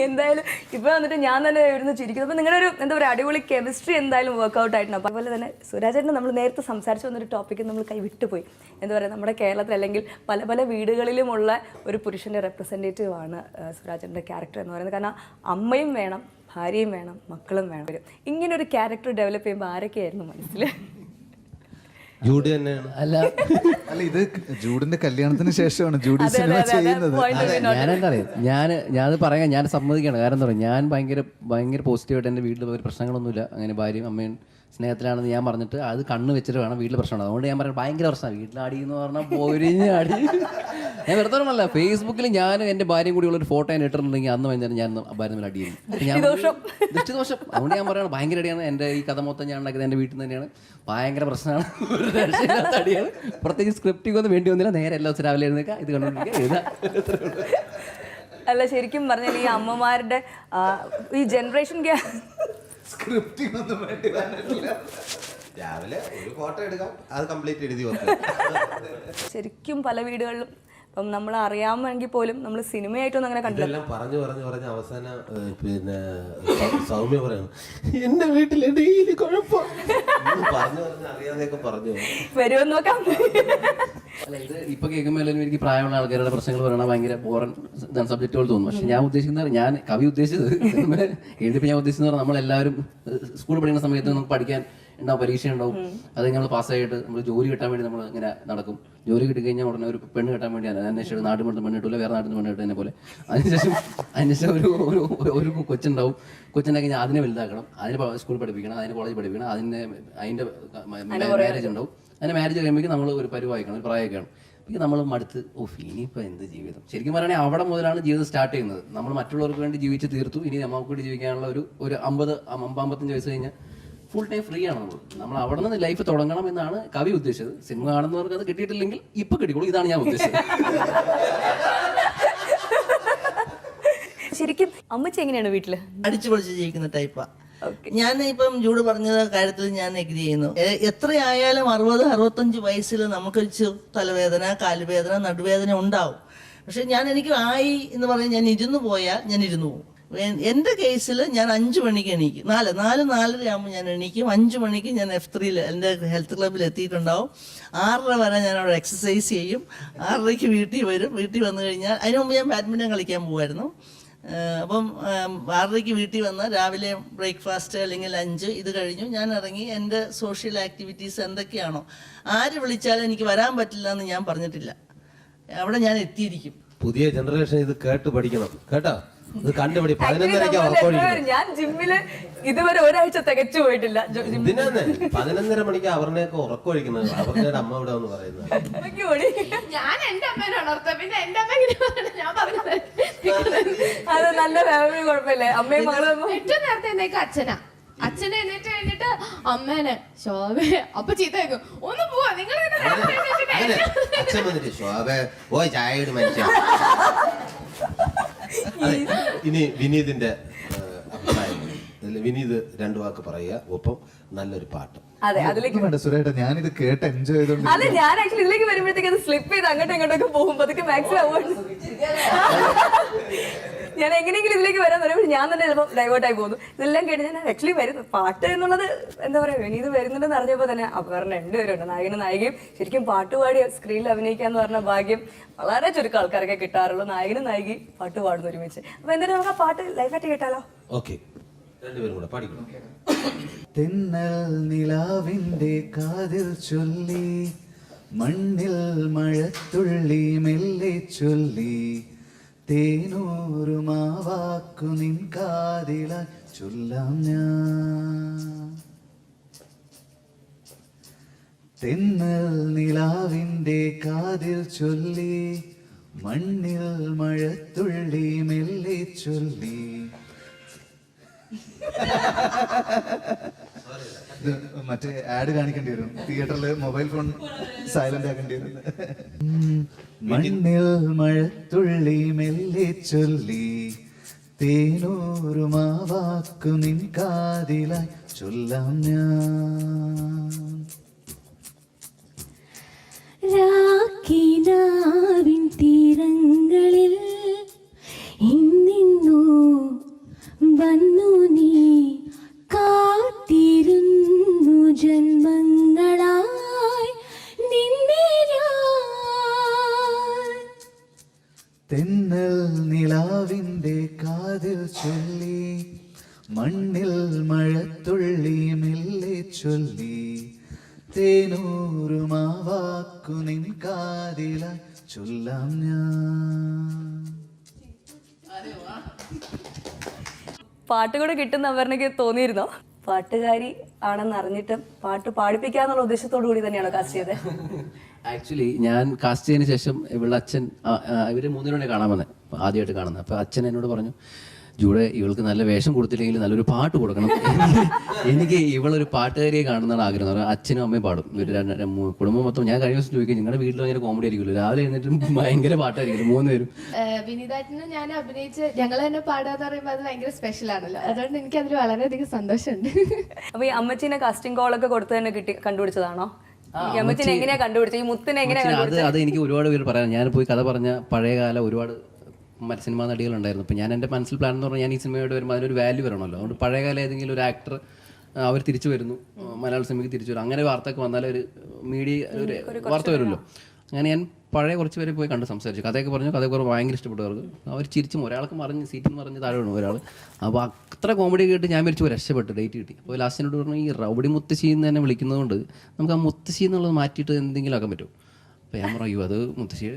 എന്തായാലും ഇപ്പോൾ വന്നിട്ട് ഞാൻ തന്നെ ഇരുന്ന് ചിരിക്കുന്നു. അപ്പോൾ നിങ്ങളുടെ ഒരു എന്താ പറയുക അടിപൊളി കെമിസ്ട്രി എന്തായാലും വർക്ക്ഔട്ട് ആയിട്ടുണ്ട്. അപ്പോൾ അതുപോലെ തന്നെ സുരാജേട്ടൻ നമ്മൾ നേരത്തെ സംസാരിച്ച് വന്നൊരു ടോപ്പിക്ക് നമ്മൾ കൈവിട്ടുപോയി. എന്താ പറയുക, നമ്മുടെ കേരളത്തിൽ അല്ലെങ്കിൽ പല പല വീടുകളിലുമുള്ള ഒരു പുരുഷൻ്റെ റെപ്രസെൻറ്റേറ്റീവ് ആണ് സുരാജേട്ടൻ്റെ ക്യാരക്ടർ എന്ന് പറയുന്നത്. കാരണം അമ്മയും വേണം, ഭാര്യയും വേണം, മക്കളും വേണം. ഇങ്ങനെ ഒരു ക്യാരക്ടർ ഡെവലപ്പ് ചെയ്യുമ്പോൾ ആരൊക്കെയായിരുന്നു മനസ്സിൽ? ജൂഡ് തന്നെയാണ്. അല്ല, ഇത് ജൂഡിന്റെ കല്യാണത്തിന് ശേഷമാണ് ജൂഡി സിനിമ ചെയ്യുന്നത്. ഞാനെന്താ അറിയാം, ഞാനത് പറയാൻ ഞാൻ സമ്മതിക്കുകയാണ്. കാരണം എന്താ പറയുക, ഞാൻ ഭയങ്കര പോസിറ്റീവായിട്ട് എൻ്റെ വീട്ടിൽ ഒരു പ്രശ്നങ്ങളൊന്നുമില്ല, അങ്ങനെ ഭാര്യയും അമ്മയും സ്നേഹത്തിലാണെന്ന് ഞാൻ പറഞ്ഞിട്ട് അത് കണ്ണ് വെച്ചിട്ട് വേണം വീട്ടിൽ പ്രശ്നമാണ്. അതുകൊണ്ട് ഞാൻ പറയാം ഭയങ്കര പ്രശ്നമാണ് വീട്ടിലാടി എന്ന് പറഞ്ഞാൽ പൊരിഞ്ഞ് അടി. ഞാൻ വെറുതെ പറഞ്ഞല്ല, ഫേസ്ബുക്കിൽ ഞാൻ എൻ്റെ ഭാര്യയും കൂടി ഉള്ളൊരു ഫോട്ടോ ഞാൻ ഇട്ടിട്ടുണ്ടെങ്കിൽ അന്ന് വൈകുന്നേരം ഞാൻ ഭാര്യ തമ്മിൽ അടിയിരുന്നു. ദൃഷ്ടിദോഷം. അതുകൊണ്ട് ഞാൻ പറയുന്നത് ഭയങ്കര അടിയാണ്. എൻ്റെ ഈ കഥ മൊത്തം ഞാൻ ഉണ്ടാക്കിയത് എൻ്റെ വീട്ടിൽ നിന്ന് തന്നെയാണ്. ഭയങ്കര പ്രശ്നമാണ്, ഒരു രക്ഷയില്ലാത്ത അടിയാണ്. പ്രത്യേകിച്ച് സ്ക്രിപ്റ്റിംഗ് ഒന്നും വേണ്ടി വന്നില്ല, നേരെ എല്ലാ ദിവസം രാവിലെ എഴുന്നേൽക്കുക, ഇത് കണ്ടുകൊണ്ടിരിക്കുക, എഴുതാം. അല്ല, ശരിക്കും പറഞ്ഞാൽ ഈ അമ്മമാരുടെ ഈ ജനറേഷൻ സ്ക്രിപ്റ്റിംഗ് ഒന്നും വേണ്ടി വന്നിട്ടില്ല. രാവിലെ ഒരു ഫോട്ടോ എടുക്കാം, അത് കംപ്ലീറ്റ് എഴുതി വെക്കാം. ശരിക്കും പല വീടുകളിലും ഇപ്പം നമ്മൾ അറിയാമെങ്കിൽ പോലും നമ്മൾ സിനിമയായിട്ടൊന്നും അങ്ങനെ കണ്ടില്ല. ഇതെല്ലാം പറഞ്ഞു അവസാനം പിന്നെ സൗമ്യ പറയണം, എന്റെ വീട്ടിൽ ഡെയിലി കുഴപ്പം പറഞ്ഞു അറിയാതെയൊക്കെ പറഞ്ഞു വരുമെന്ന് നോക്കാം. അല്ല, ഇത് ഇപ്പൊ കേൾക്കുമ്പോൾ എല്ലാവരും എനിക്ക് പ്രായമുള്ള ആൾക്കാരുടെ പ്രശ്നങ്ങൾ പറയണ ഭയങ്കര ബോറൻ സബ്ജക്റ്റുകൾ തോന്നും. പക്ഷെ ഞാൻ ഉദ്ദേശിക്കുന്നത്, ഞാൻ കവി ഉദ്ദേശിച്ചത് എഴുതിയപ്പോൾ ഞാൻ ഉദ്ദേശിക്കുന്നത് നമ്മളെല്ലാവരും സ്കൂളിൽ പഠിക്കുന്ന സമയത്ത് നമുക്ക് പഠിക്കാൻ ഉണ്ടാവും, പരീക്ഷ ഉണ്ടാവും. അത് നമ്മൾ പാസ്സായിട്ട് നമ്മൾ ജോലി കിട്ടാൻ വേണ്ടി നമ്മൾ ഇങ്ങനെ നടക്കും. ജോലി കിട്ടിക്കഴിഞ്ഞാൽ ഉടനെ ഒരു പെണ്ണ് കിട്ടാൻ വേണ്ടിയാണ് അന്വേഷിച്ചത്. നാട്ടിൽ നിന്ന് പെണ്ണ് കിട്ടില്ല, വേറെ നാട്ടിൽ നിന്ന് പെണ്ണ് കിട്ടുന്നതിനെ പോലെ. അതിനുശേഷം ഒരു കൊച്ചുണ്ടാവും. കൊച്ചുണ്ടാക്കി കഴിഞ്ഞാൽ അതിനെ വലുതാക്കണം, അതിന് സ്കൂളിൽ പഠിപ്പിക്കണം, അതിന് കോളേജ് പഠിപ്പിക്കണം, അതിൻ്റെ മാരേജ് ഉണ്ടാവും. അതിന് മാരേജ് കഴിയുമ്പോഴേക്കും നമ്മൾ ഒരു പരിവായിക്കണം, ഒരു പ്രായമൊക്കെയാണ്. അപ്പോൾ നമ്മൾ മടുത്ത് ഇനിയിപ്പോൾ എന്ത് ജീവിതം. ശരിക്കും പറയുകയാണെങ്കിൽ അവിടെ മുതലാണ് ജീവിതം സ്റ്റാർട്ട് ചെയ്യുന്നത്. നമ്മൾ മറ്റുള്ളവർക്ക് വേണ്ടി ജീവിച്ച് തീർത്തു, ഇനി നമുക്ക് വേണ്ടി ജീവിക്കാനുള്ള ഒരു 50-55 വയസ്സ് കഴിഞ്ഞാൽ ഫുൾ ടൈം ഫ്രീ ആണ് നമ്മൾ അവിടെ നിന്ന് ലൈഫ് തുടങ്ങണം എന്നാണ് കവി ഉദ്ദേശിച്ചത്. സിനിമ കാണുന്നവർക്ക് അത് കിട്ടിയിട്ടില്ലെങ്കിൽ ഇപ്പൊ കിട്ടിക്കോളൂ, ഇതാണ് ഞാൻ ഉദ്ദേശിച്ചത്. ശരിക്കും അമ്മച്ചി എങ്ങനെയാണ് വീട്ടില്? അടിച്ചു പൊളിച്ച് ജീവിക്കുന്ന ടൈപ്പാ. ഞാൻ ഇപ്പം ജൂഡ് പറഞ്ഞ കാര്യത്തിൽ ഞാൻ എഗ്രി ചെയ്യുന്നു. എത്രയായാലും 60-65 വയസ്സിൽ നമുക്ക് തലവേദന, കാലുവേദന, നടുവേദന ഉണ്ടാവും. പക്ഷെ എനിക്ക് ആയി എന്ന് പറഞ്ഞാൽ ഞാൻ ഇരുന്ന് പോയാൽ ഞാൻ ഇരുന്ന് പോകും. എൻ്റെ കേസിൽ ഞാൻ 5 മണിക്ക് എണീക്കും. 4-4:30 ആകുമ്പോൾ ഞാൻ എണീക്കും. 5 മണിക്ക് ഞാൻ F3 എൻ്റെ ഹെൽത്ത് ക്ലബ്ബിൽ എത്തിയിട്ടുണ്ടാവും. 6:30 വരെ ഞാൻ അവിടെ എക്സസൈസ് ചെയ്യും. 6:30 വീട്ടിൽ വരും. വീട്ടിൽ വന്നു കഴിഞ്ഞാൽ അതിന് മുമ്പ് ഞാൻ ബാഡ്മിൻ്റൺ കളിക്കാൻ പോകുമായിരുന്നു. അപ്പം 6:30 വീട്ടിൽ വന്ന് രാവിലെ ബ്രേക്ക്ഫാസ്റ്റ് അല്ലെങ്കിൽ ലഞ്ച് ഇത് കഴിഞ്ഞു ഞാൻ ഇറങ്ങി എൻ്റെ സോഷ്യൽ ആക്ടിവിറ്റീസ് എന്തൊക്കെയാണോ. ആര് വിളിച്ചാലും എനിക്ക് വരാൻ പറ്റില്ല എന്ന് ഞാൻ പറഞ്ഞിട്ടില്ല. അവിടെ ഞാൻ എത്തിയിരിക്കും. പുതിയ ജനറേഷൻ ഇത് കേട്ട് പഠിക്കണം കേട്ടോ. ഇത് കണ്ടുപിടി. 11:30 ഞാൻ ജിമ്മില് ഇതുവരെ ഒരാഴ്ച തികച്ചു പോയിട്ടില്ല. 11:30 മണിക്ക് അവരുടെയൊക്കെ ഉറക്കൊഴിക്കുന്നത്. അവരുടെ അമ്മ ഇവിടെ എന്ന് പറയുന്നത് ഞാൻ എന്റെ അമ്മേനെ ഉണർത്താം. പിന്നെ എന്റെ അമ്മ ഞാൻ പറഞ്ഞത് അത് നല്ല ഫാമിലി കുഴപ്പമില്ലേ? അമ്മയും മകളും ഏറ്റവും നേരത്തെ എന്നേക്ക് അച്ഛനെ എന്നിട്ട് കഴിഞ്ഞിട്ട് അമ്മേനെ ശോഭേ അപ്പൊ ചീത്ത വെക്കും. ഒന്ന് പോവാ നിങ്ങൾ അച്ഛൻ വന്നിട്ട് ശോഭേ ഓ ചായ മനുഷ്യ. ഇനി വിനീതിന്റെ അഭിപ്രായം. വിനീത് 2 വാക്ക് പറയുക, ഒപ്പം നല്ലൊരു പാട്ട്. അതെ, അതിലേക്ക് സുരേട്ടാ ഞാനിത് കേട്ട് എൻജോയ് ചെയ്തോണ്ട്. അല്ല, ഞാൻ ആക്ച്വലി ഇതിലേക്ക് വരുമ്പോഴത്തേക്ക് അത് സ്ലിപ്പ് ചെയ്ത് അങ്ങോട്ടും ഇങ്ങോട്ടൊക്കെ പോകുമ്പോ അതൊക്കെ മാക്സിമം ഞാൻ എങ്ങനെയെങ്കിലും ഇതിലേക്ക് വരാൻ പറയുമ്പോൾ ഞാൻ തന്നെ ചിലപ്പോൾ ഡൈവേർട്ടായി പോകുന്നു. ഇതെല്ലാം കേട്ട് ഞാൻ ആക്ച്വലി വരുന്നു പാട്ട് എന്നുള്ളത് എന്താ പറയുക, വിനീത് വരുന്നുണ്ടെന്ന് അറിഞ്ഞപ്പോൾ തന്നെ പറഞ്ഞ 2 പേരുണ്ട്, നായകനും നായികയും. ശരിക്കും പാട്ടുപാടി സ്ക്രീനിൽ അഭിനയിക്കാന്ന് പറഞ്ഞ ഭാഗ്യം വളരെ ചുരുക്കം ആൾക്കാരൊക്കെ കിട്ടാറുള്ളൂ. നായകനും നായികയും പാട്ട് പാടുന്നു ഒരുമിച്ച്. അപ്പൊ എന്തായാലും നമുക്ക് ആ പാട്ട് ലൈവായിട്ട് കേട്ടാലോ? ഓക്കെ, രണ്ടുപേരും കൂടെ പാടിക്കണം. തെന്നൽ നിലാവിന്റെ കാതിൽ ചൊല്ലി, മണ്ണിൽ മഴത്തുള്ളി മെല്ലെ ചൊല്ലി, തേനൂറുമാവാക്കു നിൻ കാതില ചൊല്ലാം ഞാൻ. തെന്നൽ നിലാവിന്റെ കാതിൽ ചൊല്ലി, മണ്ണിൽ മഴത്തുള്ളി മെല്ലെ ചൊല്ലി. മറ്റേ ആഡ് കാണിക്കേണ്ടി വരും. തിയേറ്ററിൽ മൊബൈൽ ഫോൺ സൈലന്റ് ആക്കേണ്ടി വരും. മണ്ണിൽ മഴത്തുള്ളി മെല്ലെ ചൊല്ലി, തേനൂറുമാവാക്കു നിൻ കാതിലായി ചൊല്ലാം ഞാൻ. രാക്കിനാവിൻ തീരങ്ങളിൽ ഇന്നിന്നു വന്നു നീ കാത്തിരുന്നു ജന്മങ്ങളായി നിന്നെ ഞാൻ. തെന്നൽ നിലാവിൻ്റെ കാതിൽ ചൊല്ലി മണ്ണിൽ മഴത്തുള്ളി മെല്ലെ ചൊല്ലി തേനൂറുമാവാക്കു നിൻ കാതിലായി ചൊല്ലാം ഞാൻ. പാട്ട് കൂടെ കിട്ടുന്ന അവർക്ക് തോന്നിയിരുന്നോ? പാട്ടുകാരി ആണെന്ന് അറിഞ്ഞിട്ടും പാട്ട് പാടിപ്പിക്കാന്നുള്ള ഉദ്ദേശത്തോടു കൂടി തന്നെയാണോ കാസ്റ്റ് ചെയ്തത്? ആക്ച്വലി ഞാൻ കാസ്റ്റ് ചെയ്തതിന് ശേഷം ഇവളുടെ അച്ഛൻ ഇവര് മൂന്നിനെ കാണാൻ വന്നത്, ആദ്യമായിട്ട് കാണുന്നത്. അപ്പോൾ അച്ഛൻ എന്നോട് പറഞ്ഞു, ജൂടെ ഇവൾക്ക് നല്ല വേഷം കൊടുത്തില്ലെങ്കിൽ നല്ലൊരു പാട്ട് കൊടുക്കണം, എനിക്ക് ഇവളൊരു പാട്ടുകാരിയെ കാണുന്നതാണ് ആഗ്രഹം എന്ന് പറഞ്ഞാൽ. അച്ഛനും അമ്മയും പാടും, ഇവർ കുടുംബം മൊത്തം. ഞാൻ കഴിഞ്ഞ ദിവസം ചോദിക്കും, നിങ്ങളുടെ വീട്ടിൽ ഭയങ്കര കോമഡി ആയിരിക്കുമല്ലോ, രാവിലെ എഴുന്നേറ്റും ഭയങ്കര പാട്ടായിരിക്കും 3 പേരും. വിനീതാറ്റിനും ഞാൻ അഭിനയിച്ച് ഞങ്ങൾ തന്നെ പാടാന്ന് പറയുമ്പോൾ അത് ഭയങ്കര സ്പെഷ്യൽ ആണല്ലോ. അതുകൊണ്ട് എനിക്ക് അതിൽ വളരെയധികം സന്തോഷമുണ്ട്. അപ്പൊ ഈ അമ്മച്ചീനെ കാസ്റ്റിംഗ് കോളൊക്കെ കൊടുത്ത് തന്നെ കണ്ടുപിടിച്ചതാണോ? ഈ അമ്മച്ചീനെ എങ്ങനെയാ കണ്ടുപിടിച്ചത്? ഈ മുത്തിനെ എങ്ങനെയാ കണ്ടുപിടിച്ചത്? അത് എനിക്ക് ഒരുപാട് പേര് പറയാം. ഞാൻ പോയി കഥ പറഞ്ഞ പഴയകാല ഒരുപാട് സിനിമാ നടികളുണ്ടായിരുന്നു. അപ്പോൾ ഞാൻ എൻ്റെ മനസ്സിൽ പ്ലാൻ എന്ന് പറഞ്ഞാൽ ഞാൻ ഈ സിനിമയോട് വരുമ്പോൾ അതിനൊരു വാല്യൂ വരണമല്ലോ. അതുകൊണ്ട് പഴയകാല ഏതെങ്കിലും ഒരു ആക്ടർ അവർ തിരിച്ചു വരുന്നു, മലയാള സിനിമയ്ക്ക് തിരിച്ചു വരും, അങ്ങനെ വാർത്തയൊക്കെ വന്നാൽ ഒരു മീഡിയ ഒരു വാർത്ത വരുമല്ലോ. അങ്ങനെ ഞാൻ പഴയ കുറച്ച് പേരെ പോയി കണ്ട് സംസാരിച്ചു, കഥയൊക്കെ പറഞ്ഞു. കഥയൊക്കെ ഭയങ്കര ഇഷ്ടപ്പെട്ടവർക്ക് അവർ ചിരിച്ചും, ഒരാൾക്ക് മറിഞ്ഞ് സീറ്റിൽ മറിഞ്ഞ് താഴെ വീണു ഒരാൾ. അപ്പോൾ അത്ര കോമഡി കേട്ട് ഞാൻ മരിച്ചു രക്ഷപ്പെട്ടു, ഡേറ്റ് കിട്ടി. അപ്പോൾ ലാസ്റ്റിനോട് പറഞ്ഞു, ഈ റൗഡി മുത്തശ്ശി എന്ന് തന്നെ വിളിക്കുന്നതുകൊണ്ട് നമുക്ക് ആ മുത്തശ്ശി എന്നുള്ളത് മാറ്റിയിട്ട് എന്തെങ്കിലും ആക്കാൻ പറ്റും. അപ്പോൾ ഞാൻ പറയൂ, അത് മുത്തശ്ശി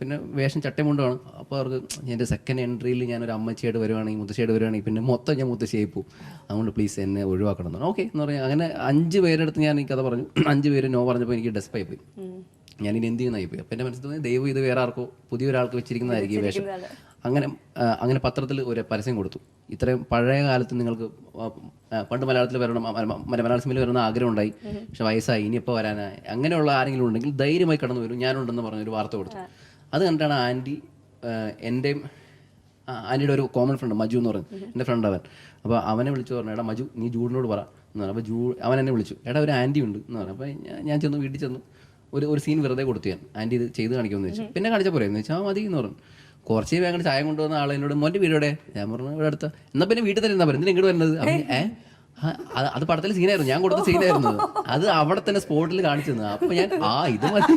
പിന്നെ വേഷം ചട്ടമുണ്ടാണ്. അപ്പോൾ അവർക്ക് എൻ്റെ സെക്കൻഡ് എൻട്രിയിൽ ഞാനൊരു അമ്മച്ചിയായിട്ട് വരുവാണെങ്കിൽ, മുത്തശ്ശിയായിട്ട് വരുവാണെങ്കിൽ പിന്നെ മൊത്തം ഞാൻ മുത്തശ്ശിയായി പോകും, അതുകൊണ്ട് പ്ലീസ് എന്നെ ഒഴിവാക്കണം എന്ന് പറഞ്ഞു. ഓക്കെ എന്ന് പറഞ്ഞാൽ അങ്ങനെ 5 പേരെടുത്ത് ഞാൻ ഈ കഥ പറഞ്ഞു. 5 പേര് നോ പറഞ്ഞപ്പോൾ എനിക്ക് ഡെസ്പായി പോയി, ഞാനിനി എന്ത് ചെയ്യുന്നതായി പോയി. അപ്പോൾ എൻ്റെ മനസ്സിൽ തോന്നി, ദൈവം ഇത് വേറെ ആർക്കോ പുതിയൊരാൾക്ക് വെച്ചിരിക്കുന്നതായിരിക്കും ഈ വേഷം. അങ്ങനെ പത്രത്തിൽ ഒരു പരസ്യം കൊടുത്തു, ഇത്രയും പഴയ കാലത്ത് നിങ്ങൾക്ക് പണ്ട് മലയാളത്തിൽ വരണം, മലയാള സിനിമയിൽ വരുന്ന ആഗ്രഹം ഉണ്ടായി, പക്ഷെ വയസ്സായി, ഇനി എപ്പോൾ വരാനായി, അങ്ങനെയുള്ള ആരെങ്കിലും ഉണ്ടെങ്കിൽ ധൈര്യമായി കടന്നു വരും, ഞാനുണ്ടെന്ന് പറഞ്ഞൊരു വാർത്ത കൊടുത്തു. അത് കണ്ടിട്ടാണ് ആൻറ്റി എൻ്റെയും ആൻറ്റിയുടെ ഒരു കോമൺ ഫ്രണ്ട് മജു എന്ന് പറഞ്ഞു, എൻ്റെ ഫ്രണ്ട് അവൻ. അപ്പോൾ അവനെ വിളിച്ചു പറഞ്ഞു, എടാ മജു നീ ജൂഡിനോട് പറ എന്ന് പറഞ്ഞു. അപ്പോൾ അവൻ എന്നെ വിളിച്ചു, എടാ ഒരു ആൻറ്റി ഉണ്ട് എന്ന് പറഞ്ഞു. അപ്പോൾ ഞാൻ ചെന്നു, വീട്ടിൽ ചെന്നു, ഒരു സീൻ വെറുതെ കൊടുത്തു ഞാൻ, ആൻറ്റി ഇത് ചെയ്ത് കാണിക്കുമെന്ന് വെച്ചു. പിന്നെ കാണിച്ച പോരെ എന്ന് വെച്ചാൽ മതി എന്ന് പറഞ്ഞു. കുറച്ച് വേഗം ചായ കൊണ്ടുവന്ന ആൾ എന്നോട്, മോൻ്റെ വീടോടെ? ഞാൻ പറഞ്ഞു, ഇവിടെ അടുത്ത. എന്നാൽ പിന്നെ വീട്ടിൽ തന്നെ എന്താ പറയുക, എന്തിനാ ഇങ്ങോട്ട് വരുന്നത്? അത് പടത്തിലെ സീനായിരുന്നു, ഞാൻ കൊടുത്ത സീനായിരുന്നു, അത് അവിടെ തന്നെ സ്പോട്ടിൽ കാണിച്ചു തന്നു. അപ്പോൾ ഞാൻ ഇത് മതി.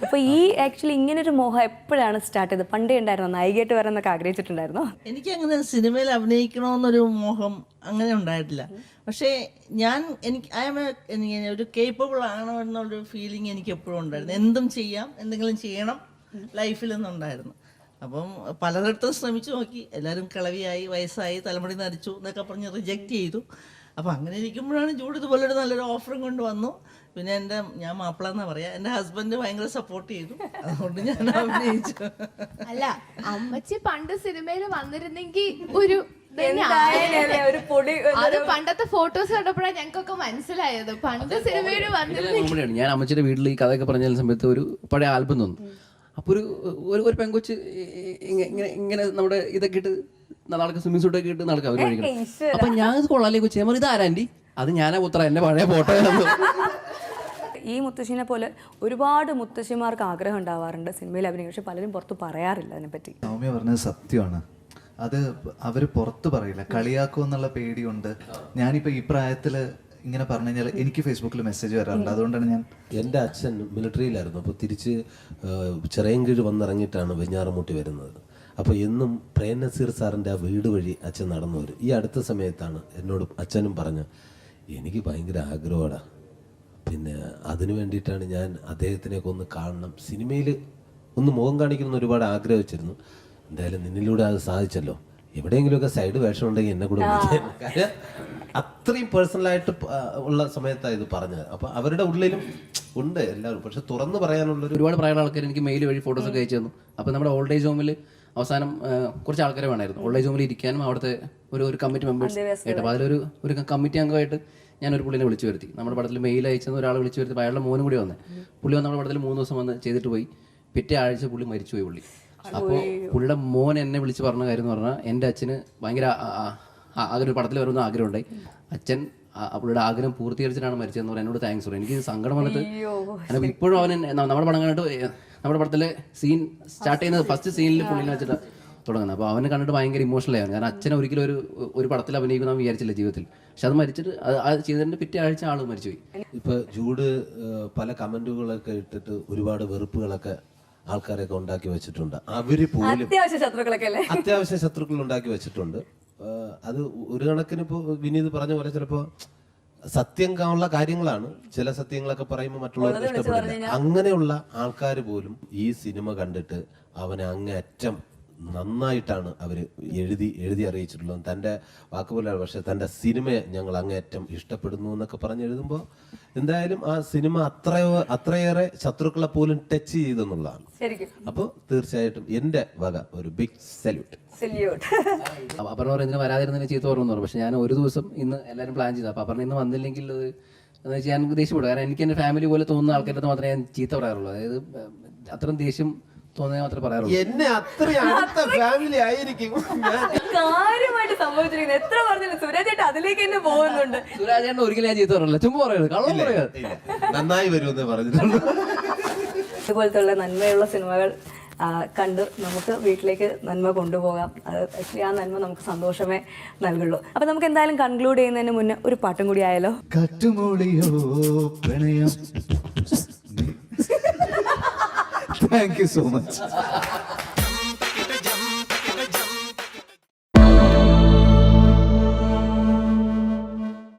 അപ്പൊ ഈ ആക്ച്വലി ഇങ്ങനെ ഒരു മോഹം എപ്പോഴാണ് സ്റ്റാർട്ട് ചെയ്തത്? പണ്ടേ ഉണ്ടായിരുന്നോ? നായികയായിട്ട് വരാനൊക്കെ ആഗ്രഹിച്ചിട്ടുണ്ടായിരുന്നോ? എനിക്ക് അങ്ങനെ സിനിമയിൽ അഭിനയിക്കണമെന്നൊരു മോഹം അങ്ങനെ ഉണ്ടായിട്ടില്ല. പക്ഷേ എനിക്ക് ഒരു കേപ്പബിൾ ആണോ എന്നുള്ളൊരു ഫീലിംഗ് എനിക്ക് എപ്പോഴും ഉണ്ടായിരുന്നു. എന്തും ചെയ്യാം, എന്തെങ്കിലും ചെയ്യണം ലൈഫിൽ എന്നുണ്ടായിരുന്നു. അപ്പം പലയിടത്തും ശ്രമിച്ചു നോക്കി, എല്ലാവരും കിളവിയായി, വയസ്സായി, തലമുടി നരച്ചു എന്നൊക്കെ പറഞ്ഞ് റിജക്റ്റ് ചെയ്തു. അപ്പം അങ്ങനെ ഇരിക്കുമ്പോഴാണ് ജൂഡ് ഇതുപോലൊരു നല്ലൊരു ഓഫറും കൊണ്ട് വന്നു. പിന്നെ ഞാൻ മാപ്പിള എന്നാ പറയാ, എൻ്റെ ഹസ്ബൻഡ് ഭയങ്കര സപ്പോർട്ട് ചെയ്തു, അതുകൊണ്ട് ഞാൻ അഭിനയിച്ചു. അല്ല, അമ്മച്ചി പണ്ട് സിനിമയിൽ വന്നിരുന്നെങ്കിൽ ഒരു അത് പണ്ടത്തെ ഫോട്ടോസ് കണ്ടപ്പോഴാണ് ഞങ്ങൾക്കൊക്കെ മനസ്സിലായത് പണ്ട് സിനിമയിൽ വന്നിരുന്നെങ്കിൽ. ഞാൻ അമ്മച്ചിയുടെ വീട്ടിൽ ഈ കഥയൊക്കെ പറഞ്ഞ സമയത്ത് ഒരു പഴയ ആൽബം തോന്നും. അപ്പോൾ ഒരു പെങ്കൊച്ച് ഇങ്ങനെ നമ്മുടെ ഇതൊക്കെ ഇട്ട് നാളെ സ്വിമ്മിംഗ് സൂട്ടൊക്കെ ഇട്ട് നടക്കാം അവർ കഴിക്കണം. അപ്പൊ ഞാൻ ഇത് കൊള്ളാലേ കൊച്ചു, ഞാൻ ഇത് ആരാൻറ്റി? അത് ഞാനാ പുത്ര, എന്റെ പഴയ ഫോട്ടോ. ഈ മുത്തശ്ശിനെ പോലെ ഒരുപാട് മുത്തശ്ശിമാർക്ക് ആഗ്രഹം ഉണ്ടാവാറുണ്ട് സിനിമയിൽ അഭിനയിക്കും, പക്ഷെ പലരും പുറത്ത് പറയാറില്ല അതിനെപ്പറ്റി. സൗമ്യ പറഞ്ഞത് സത്യമാണ്, അത് അവർ പുറത്ത് പറയില്ല, കളിയാക്കും എന്നുള്ള പേടിയുണ്ട്. ഞാനിപ്പോൾ ഈ പ്രായത്തിൽ ഇങ്ങനെ പറഞ്ഞു കഴിഞ്ഞാൽ എനിക്ക് ഫേസ്ബുക്കിൽ മെസ്സേജ് വരാറുണ്ട്, അതുകൊണ്ടാണ് ഞാൻ. എൻ്റെ അച്ഛൻ മിലിറ്ററിയിലായിരുന്നു, അപ്പോൾ തിരിച്ച് ചിറയൻകീഴ് വന്നിറങ്ങിയിട്ടാണ് വെഞ്ഞാറമൂട്ടി വരുന്നത്. അപ്പോൾ എന്നും പ്രേം നസീർ സാറിൻ്റെ ആ വീട് വഴി അച്ഛൻ നടന്നു വരും. ഈ അടുത്ത സമയത്താണ് എന്നോട് അച്ഛനും പറഞ്ഞ്, എനിക്ക് ഭയങ്കര ആഗ്രഹമാണ്, പിന്നെ അതിനു വേണ്ടിയിട്ടാണ് ഞാൻ അദ്ദേഹത്തിനെയൊക്കെ ഒന്ന് കാണണം, സിനിമയിൽ ഒന്ന് മുഖം കാണിക്കണമെന്ന് ഒരുപാട് ആഗ്രഹിച്ചിരുന്നു. എന്തായാലും നിന്നിലൂടെ അത് സാധിച്ചല്ലോ, എവിടെയെങ്കിലുമൊക്കെ സൈഡ് വേഷം ഉണ്ടെങ്കിൽ എന്നെ കൂടെ വിളിക്കാൻ. കാര്യം അത്രയും പേഴ്സണലായിട്ട് ഉള്ള സമയത്താണ് ഇത് പറഞ്ഞത്. അപ്പോൾ അവരുടെ ഉള്ളിലും ഉണ്ട് എല്ലാവരും, പക്ഷെ തുറന്ന് പറയാനുള്ളൊരു ഒരുപാട് പ്രായമുള്ള ആൾക്കാർ എനിക്ക് മെയിൽ വഴി ഫോട്ടോസൊക്കെ അയച്ചു തന്നു. അപ്പോൾ നമ്മുടെ ഓൾഡ് ഏജ് ഹോമിൽ അവസാനം കുറച്ച് ആൾക്കാരെ വേണമായിരുന്നു ഓൾഡ് ഏജ് ഹോമിൽ ഇരിക്കാനും, അവിടുത്തെ ഒരു കമ്മിറ്റി മെമ്പേഴ്സ് ആയിട്ട്. അപ്പോൾ അതിലൊരു കമ്മിറ്റി അംഗമായിട്ട് ഞാനൊരു പുള്ളിനെ വിളിച്ചു വരുത്തി. നമ്മുടെ പടത്തിൽ മെയിൽ അയച്ചെന്ന് ഒരാൾ വിളിച്ചു വരുത്തി, അയാളുടെ മോനും കൂടി വന്നേ. പുള്ളി വന്ന് നമ്മുടെ പടത്തിൽ 3 ദിവസം വന്ന് ചെയ്തിട്ട് പോയി. പിറ്റേ ആഴ്ച പുള്ളി മരിച്ചുപോയി. പുള്ളി അപ്പോൾ പുള്ളിയുടെ മോൻ എന്നെ വിളിച്ച് പറഞ്ഞ കാര്യം എന്ന് പറഞ്ഞാൽ എൻ്റെ അച്ഛന് ഭയങ്കര ആഗ്രഹം, ഒരു പടത്തിൽ വരുന്ന ആഗ്രഹമുണ്ടായി. അച്ഛൻ പുള്ളിയുടെ ആഗ്രഹം പൂർത്തീകരിച്ചിട്ടാണ് മരിച്ചതെന്ന് പറഞ്ഞാൽ എന്നോട് താങ്ക്സ് പറയും. എനിക്ക് സങ്കടം വന്നിട്ട് കാരണം ഇപ്പോഴും അവൻ നമ്മുടെ പടം കണ്ടിട്ട് നമ്മുടെ പടത്തിലെ സീൻ സ്റ്റാർട്ട് ചെയ്യുന്നത് ഫസ്റ്റ് സീനിൽ പുള്ളിനെ വെച്ചിട്ട് തുടങ്ങുന്നത്. അപ്പോൾ അവനെ കണ്ടിട്ട് ഭയങ്കര ഇമോഷണൽ ആയിരുന്നു. കാരണം അച്ഛനെ ഒരിക്കലും ഒരു പടത്തിൽ അഭിനയിക്കുന്ന വിചാരിച്ചില്ല ജീവിതത്തിൽ. പക്ഷെ അത് മരിച്ചിട്ട് അത് ചെയ്തതിൻ്റെ പിറ്റേ ആഴ്ച ആൾ മരിച്ചുപോയി. ഇപ്പൊ ജൂഡ് പല കമന്റുകളൊക്കെ ഇട്ടിട്ട് ഒരുപാട് വെറുപ്പുകളൊക്കെ ആൾക്കാരൊക്കെ ഉണ്ടാക്കി വെച്ചിട്ടുണ്ട്. അവര് പോലും അത്യാവശ്യ ശത്രുക്കളൊക്കെ അല്ലേ? അത്യാവശ്യ ശത്രുക്കൾ ഉണ്ടാക്കി വെച്ചിട്ടുണ്ട്. അത് ഒരു കണക്കിന് ഇപ്പോൾ വിനീത് പറഞ്ഞ പോലെ ചിലപ്പോ സത്യം ഉള്ള കാര്യങ്ങളാണ്. ചില സത്യങ്ങളൊക്കെ പറയുമ്പോൾ മറ്റുള്ളവർക്ക് ഇഷ്ടപ്പെടില്ല. അങ്ങനെയുള്ള ആൾക്കാർ പോലും ഈ സിനിമ കണ്ടിട്ട് അവനെ അങ്ങേയറ്റം നന്നായിട്ടാണ് അവര് എഴുതി അറിയിച്ചിട്ടുള്ളത്. തൻ്റെ വാക്കുപോലെയാണ്, പക്ഷെ തൻ്റെ സിനിമയെ ഞങ്ങൾ അങ്ങേയറ്റം ഇഷ്ടപ്പെടുന്നു എന്നൊക്കെ പറഞ്ഞ് എഴുതുമ്പോൾ എന്തായാലും ആ സിനിമ അത്രയേറെ ശത്രുക്കളെ പോലും ടച്ച് ചെയ്തെന്നുള്ളതാണ്. അപ്പോൾ തീർച്ചയായിട്ടും എൻ്റെ വക ഒരു ബിഗ് സല്യൂട്ട്. അപർണ എന്തിനു വരാതിരുന്നതിന് ചീത്ത പറഞ്ഞു. പക്ഷെ ഞാൻ ഒരു ദിവസം ഇന്ന് എല്ലാവരും പ്ലാൻ ചെയ്തു. അപ്പോൾ അപർണ ഇന്ന് വന്നില്ലെങ്കിൽ അത് എന്ന് വെച്ചാൽ ഞാൻ ദേഷ്യപ്പെടും. കാരണം എനിക്ക് എൻ്റെ ഫാമിലി പോലെ തോന്നുന്ന ആൾക്കാരുടെ മാത്രമേ ഞാൻ ചീത്ത പറയാറുള്ളൂ. അതായത് അത്രയും ദേഷ്യം തോന്നിയാൽ മാത്രമേ പറയാറുള്ളൂ. എന്നെ അത്രയും അടുത്ത ഫാമിലി ആയിരിക്കും കാര്യമായിട്ട് സംഭവിച്ചിരിക്കുന്നത്. എത്ര പറഞ്ഞാലും സുരാജ് ചേട്ടൻ അതിലേക്ക് തന്നെ പോകുന്നുണ്ട്. സുരാജ് ചേട്ടൻ ഒരിക്കലും ഞാൻ ചീത്ത പറയില്ല, ചുമ്മാ പറയുന്നത്, കള്ളം പറയാതെ നന്നായി വരുമെന്ന് പറഞ്ഞിട്ടുള്ളൂ. ഇതുപോലത്തെ നന്മയുള്ള സിനിമകൾ കണ്ട് നമുക്ക് വീട്ടിലേക്ക് നന്മ കൊണ്ടുപോകാം. അത് ആക്ച്വലി ആ നന്മ നമുക്ക് സന്തോഷമേ നൽകുള്ളൂ. അപ്പൊ നമുക്ക് എന്തായാലും കൺക്ലൂഡ് ചെയ്യുന്നതിന് മുന്നേ ഒരു പാട്ടും കൂടി ആയാലോ? കാറ്റുമൂളിയോ പ്രണയം. Thank you so much.